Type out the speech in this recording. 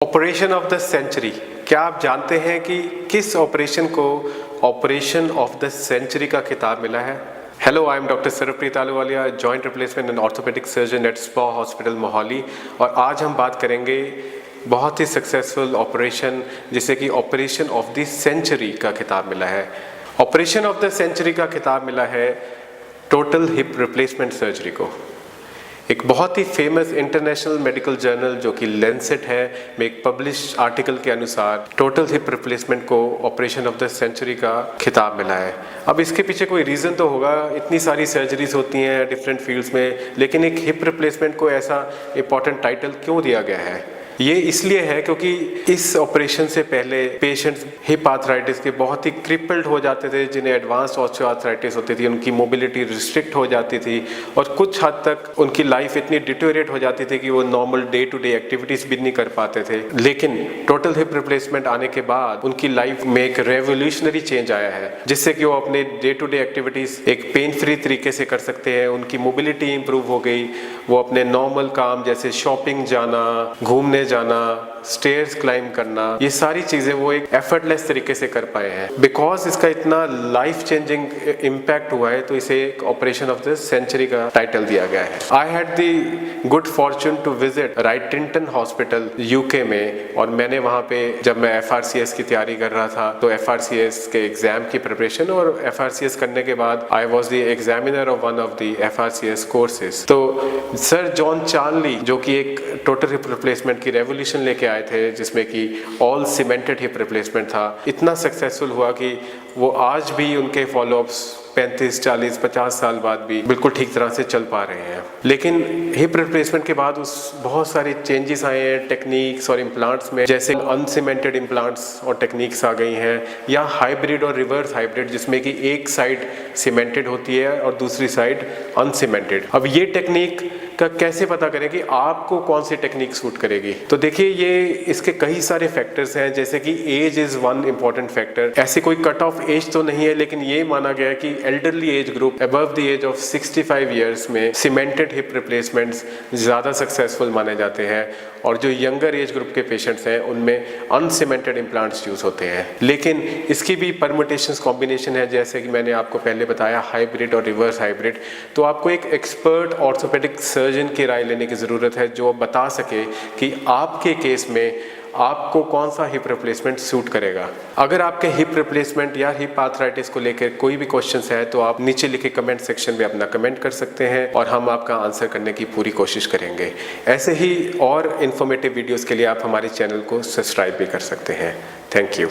Operation of the century. क्या आप जानते हैं कि किस ऑपरेशन को ऑपरेशन ऑफ द सेंचुरी का खिताब मिला है? Hello, I am doctor Sarpreet Ahluwalia, joint replacement and orthopaedic surgeon eight spa hospital Mohali. और आज हम बात करेंगे बहुत ही सक्सेसफुल ऑपरेशन जिसे कि ऑपरेशन ऑफ द सेंचुरी का खिताब मिला है। ऑपरेशन ऑफ द सेंचुरी का खिताब मिला है टोटल हिप रिप्लेसमेंट सर्जरी को। एक बहुत ही फेमस इंटरनेशनल मेडिकल जर्नल जो कि लेंसेट है में एक पब्लिश आर्टिकल के अनुसार टोटल हिप रिप्लेसमेंट को ऑपरेशन ऑफ द सेंचुरी का खिताब मिला है। अब इसके पीछे कोई रीज़न तो होगा, इतनी सारी सर्जरीज होती हैं डिफरेंट फील्ड्स में, लेकिन एक हिप रिप्लेसमेंट को ऐसा इंपॉर्टेंट टाइटल क्यों दिया गया है? ये इसलिए है क्योंकि इस ऑपरेशन से पहले पेशेंट्स हिप आर्थराइटिस के बहुत ही क्रिपल्ड हो जाते थे, जिन्हें एडवांस ऑस्टियोआर्थराइटिस होती थी, उनकी मोबिलिटी रिस्ट्रिक्ट हो जाती थी और कुछ हद तक उनकी लाइफ इतनी डिटोरेट हो जाती थी कि वो normal day to day activities भी नहीं कर पाते थे। लेकिन टोटल हिप रिप्लेसमेंट आने के बाद उनकी लाइफ में एक रेवोल्यूशनरी चेंज आया है, जिससे कि वो अपने डे टू डे एक्टिविटीज एक पेन फ्री तरीके से कर सकते हैं। उनकी मोबिलिटी इंप्रूव हो गई, वो अपने नॉर्मल काम जैसे शॉपिंग जाना, घूमने जाना, स्टेयर्स क्लाइंब करना, ये सारी चीजें वो एक एफर्टलेस तरीके से कर पाए हैं। बिकॉज इसका इतना लाइफ चेंजिंग इम्पैक्ट हुआ है तो इसे एक ऑपरेशन ऑफ द सेंचुरी का टाइटल दिया गया है। I had the good fortune to visit Wrightington hospital UK में, और मैंने वहाँ पे जब मैं FRCS की तैयारी कर रहा था तो FRCS के एग्जाम की प्रिपरेशन और FRCS करने के बाद I was the examiner of one of the FRCS courses. तो सर जॉन चार्ली जो कि एक टोटल हिप रिप्लेसमेंट की रेवोल्यूशन लेके आए थे, जिसमें कि ऑल सीमेंटेड हिप रिप्लेसमेंट था, इतना सक्सेसफुल हुआ कि वो आज भी उनके फॉलोअप्स 35, 40, 50 साल बाद भी बिल्कुल ठीक तरह से चल पा रहे हैं। लेकिन हिप रिप्लेसमेंट के बाद उस बहुत सारे चेंजेस आए हैं टेक्निक्स और इम्प्लांट्स में, जैसे अनसीमेंटेड इम्प्लांट्स और टेक्निक्स आ गई हैं, या हाइब्रिड और रिवर्स हाइब्रिड, जिसमें कि एक साइड सीमेंटेड होती है और दूसरी साइड अनसीमेंटेड। अब ये टेक्निक का कैसे पता करें कि आपको कौन सी टेक्निक सूट करेगी? तो देखिए, ये इसके कई सारे फैक्टर्स हैं, जैसे कि age is one important factor. ऐसी कोई कट ऑफ एज तो नहीं है, लेकिन ये माना गया है कि elderly age group above the age of 65 years में सीमेंटेड हिप रिप्लेसमेंट्स ज़्यादा सक्सेसफुल माने जाते हैं, और जो यंगर एज ग्रुप के पेशेंट्स हैं उनमें अनसीमेंटेड इम्प्लांट्स यूज़ होते हैं। लेकिन इसकी भी परम्यूटेशंस कॉम्बिनेशन है, जैसे कि मैंने आपको पहले बताया हाइब्रिड और रिवर्स हाइब्रिड। तो आपको एक एक्सपर्ट ऑर्थोपेडिक सर्जन की राय लेने की ज़रूरत है, जो बता सके कि आपके केस में आपको कौन सा हिप रिप्लेसमेंट सूट करेगा। अगर आपके हिप रिप्लेसमेंट या हिप आर्थराइटिस को लेकर कोई भी क्वेश्चंस है तो आप नीचे लिखे कमेंट सेक्शन में अपना कमेंट कर सकते हैं और हम आपका आंसर करने की पूरी कोशिश करेंगे। ऐसे ही और इन्फॉर्मेटिव वीडियोस के लिए आप हमारे चैनल को सब्सक्राइब भी कर सकते हैं। Thank you.